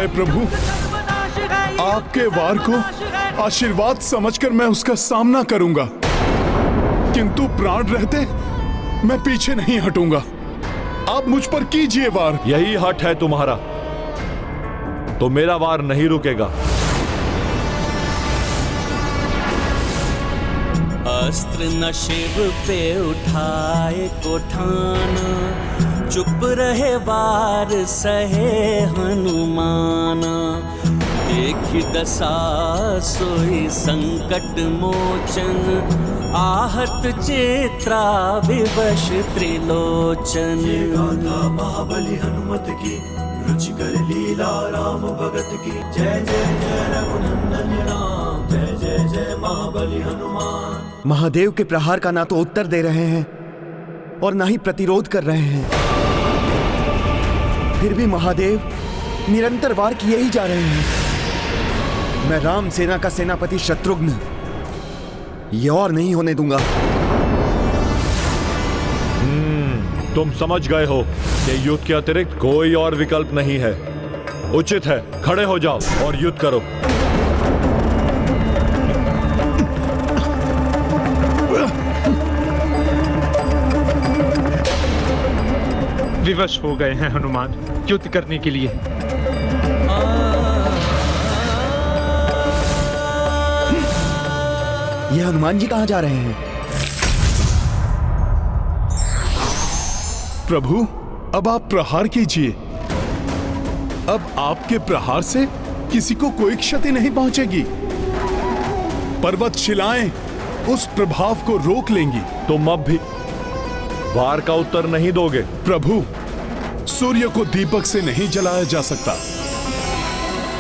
जय प्रभु। आपके वार को आशीर्वाद समझकर मैं उसका सामना करूंगा, किंतु प्राण रहते मैं पीछे नहीं हटूंगा। आप मुझ पर कीजिए वार। यही हठ है तुम्हारा, तो मेरा वार नहीं रुकेगा। अस्त्र न शिव पे उठाए को ठाना, चुप रहे वार सहे हनुमाना। देखि दशा सोई संकट मोचन, आहत चेत्रा विवश त्रिलोचन। महाबली हनुमत की, रुचिकर लीला राम भगत की। जय जय जय रघुनंदन राम, जय जय जय महाबली हनुमान। महादेव के प्रहार का ना तो उत्तर दे रहे हैं और ना ही प्रतिरोध कर रहे हैं। फिर भी महादेव निरंतर वार किए ही जा रहे हैं। मैं राम सेना का सेनापति शत्रुघ्न ये और नहीं होने दूंगा। तुम समझ गए हो कि युद्ध के अतिरिक्त कोई और विकल्प नहीं है। उचित है, खड़े हो जाओ और युद्ध करो। विवश हो गए हैं हनुमान युद्ध करने के लिए। ये हनुमान जी कहां जा रहे हैं? प्रभु, अब आप प्रहार कीजिए। अब आपके प्रहार से किसी को कोई क्षति नहीं पहुंचेगी। पर्वत शिलाएं उस प्रभाव को रोक लेंगी। तुम अब भी वार का उत्तर नहीं दोगे। प्रभु, सूर्य को दीपक से नहीं जलाया जा सकता।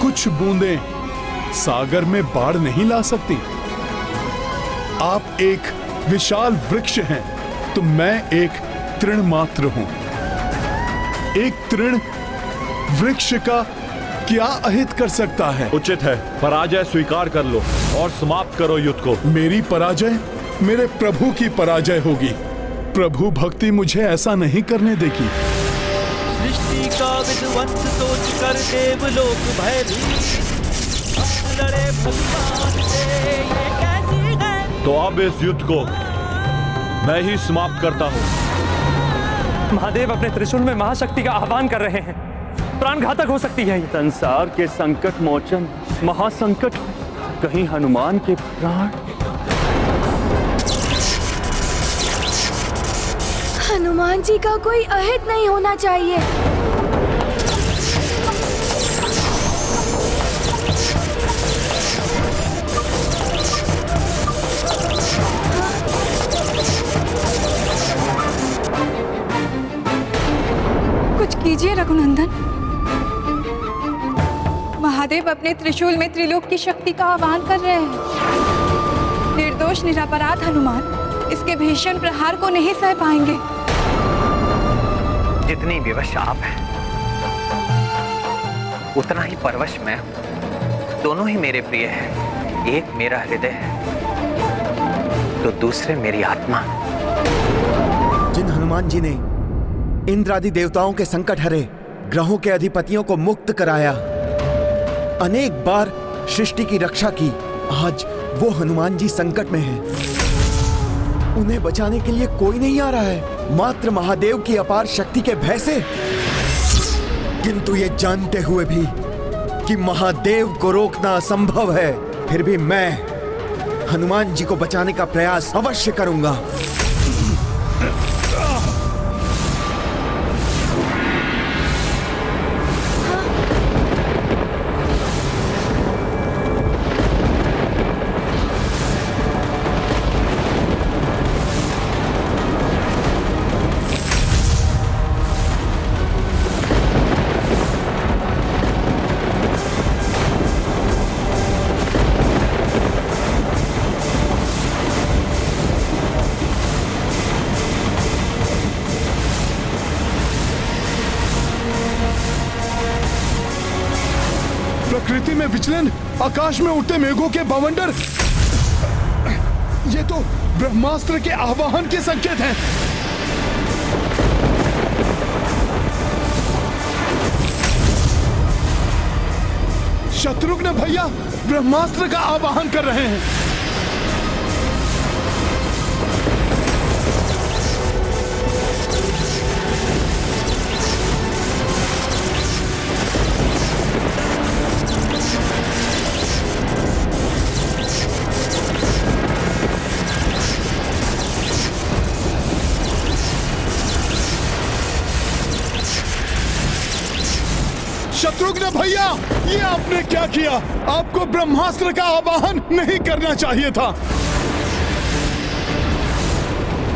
कुछ बूंदें सागर में बाढ़ नहीं ला सकती। आप एक विशाल वृक्ष हैं, तो मैं एक तृण मात्र हूं। एक तृण वृक्ष का क्या अहित कर सकता है? उचित है, पराजय स्वीकार कर लो और समाप्त करो युद्ध को। मेरी पराजय मेरे प्रभु की पराजय होगी। प्रभु भक्ति मुझे ऐसा नहीं करने देगी। सृष्टि का विध्वंस सोच कर देवलोक भयभीत, लड़े भगवान से ये कैसी है। तो अब इस युद्ध को मैं ही समाप्त करता हूं। महादेव अपने त्रिशूल में महाशक्ति का आह्वान कर रहे हैं। प्राण घातक हो सकती है। संसार के संकट मोचन महासंकट, कहीं हनुमान के प्राण। हनुमान जी का कोई अहित नहीं होना चाहिए। कुछ कीजिए रघुनंदन। महादेव अपने त्रिशूल में त्रिलोक की शक्ति का आह्वान कर रहे हैं। निर्दोष निरपराध हनुमान इसके भीषण प्रहार को नहीं सह पाएंगे। जितनी विवश आप हैं, उतना ही परवश मैं हूं। दोनों ही मेरे प्रिय हैं। एक मेरा हृदय है, तो दूसरे मेरी आत्मा। जिन हनुमान जी ने इंद्र आदि देवताओं के संकट हरे, ग्रहों के अधिपतियों को मुक्त कराया, अनेक बार सृष्टि की रक्षा की, आज वो हनुमान जी संकट में हैं। उन्हें बचाने के लिए कोई नहीं आ रहा है, मात्र महादेव की अपार शक्ति के भय से। किंतु ये जानते हुए भी कि महादेव को रोकना असंभव है, फिर भी मैं हनुमान जी को बचाने का प्रयास अवश्य करूंगा। प्रकृति में विचलन, आकाश में उड़ते मेघों के बवंडर, ये तो ब्रह्मास्त्र के आवाहन के संकेत हैं। शत्रुघ्न भैया ब्रह्मास्त्र का आवाहन कर रहे हैं। शत्रुघ्न भैया, ये आपने क्या किया? आपको ब्रह्मास्त्र का आवाहन नहीं करना चाहिए था।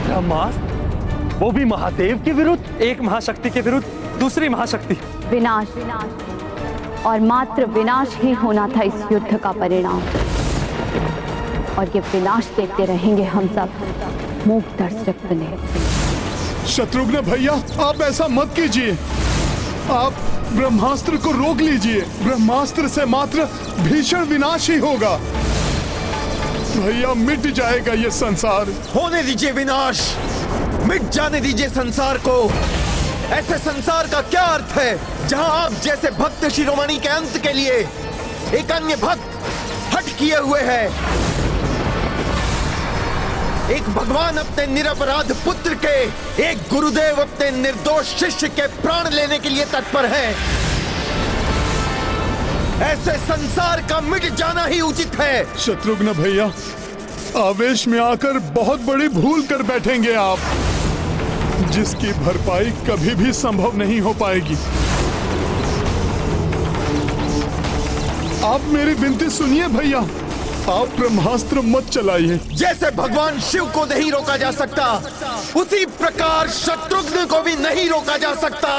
ब्रह्मास्त्र? वो भी महादेव के विरुद्ध? एक महाशक्ति के विरुद्ध दूसरी महाशक्ति। विनाश, और मात्र विनाश ही होना था इस युद्ध का परिणाम। और ये विनाश देखते रहेंगे हम सब मूक दर्शक बने। शत्रुघ्न भैया, आप ऐसा मत कीजिए। आप ब्रह्मास्त्र को रोक लीजिए। ब्रह्मास्त्र से मात्र भीषण विनाश ही होगा। भैया, मिट जाएगा ये संसार। होने दीजिए विनाश, मिट जाने दीजिए संसार को। ऐसे संसार का क्या अर्थ है जहां आप जैसे भक्त शिरोमणि के अंत के लिए एक अन्य भक्त हट किए हुए है। एक भगवान अपने निरपराध पुत्र के, एक गुरुदेव अपने निर्दोष शिष्य के प्राण लेने के लिए तत्पर है। ऐसे संसार का मिट जाना ही उचित है। शत्रुघ्न भैया, आवेश में आकर बहुत बड़ी भूल कर बैठेंगे आप, जिसकी भरपाई कभी भी संभव नहीं हो पाएगी। आप मेरी विनती सुनिए भैया, आप ब्रह्मास्त्र मत चलाइए। जैसे भगवान शिव को नहीं रोका जा सकता, उसी प्रकार शत्रुघ्न को भी नहीं रोका जा सकता।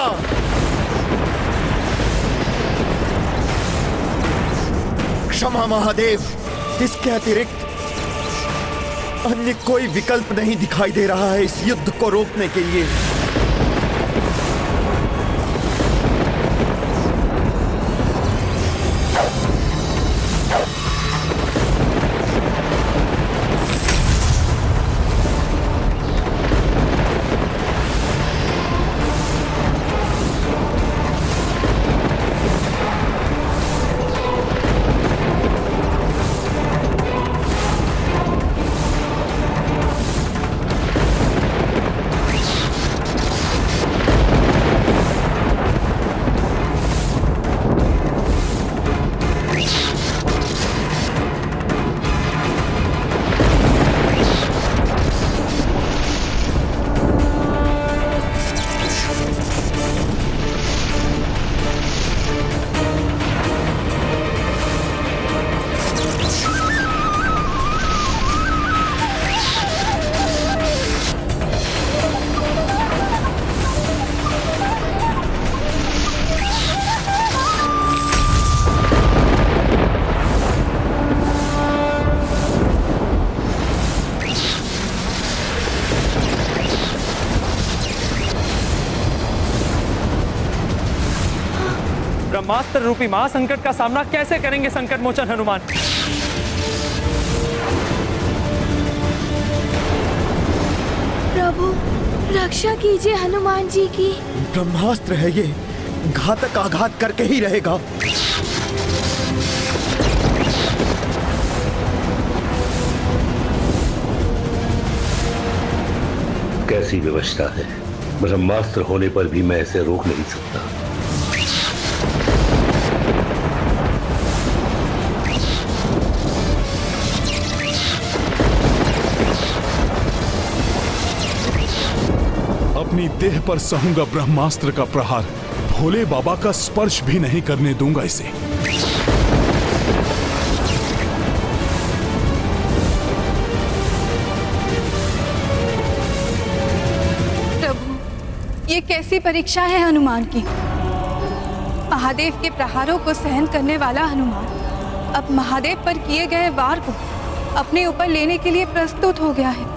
क्षमा महादेव, इसके अतिरिक्त अन्य कोई विकल्प नहीं दिखाई दे रहा है इस युद्ध को रोकने के लिए। ब्रह्मास्त्र रूपी महासंकट का सामना कैसे करेंगे संकट मोचन हनुमान? प्रभु, रक्षा कीजिए हनुमान जी की। ब्रह्मास्त्र है ये, घातक आघात करके ही रहेगा। कैसी व्यवस्था है? ब्रह्मास्त्र होने पर भी मैं इसे रोक नहीं सकता। अपनी देह पर सहूंगा ब्रह्मास्त्र का प्रहार। भोले बाबा का स्पर्श भी नहीं करने दूंगा इसे। प्रभु, ये कैसी परीक्षा है हनुमान की? महादेव के प्रहारों को सहन करने वाला हनुमान अब महादेव पर किए गए वार को अपने ऊपर लेने के लिए प्रस्तुत हो गया है।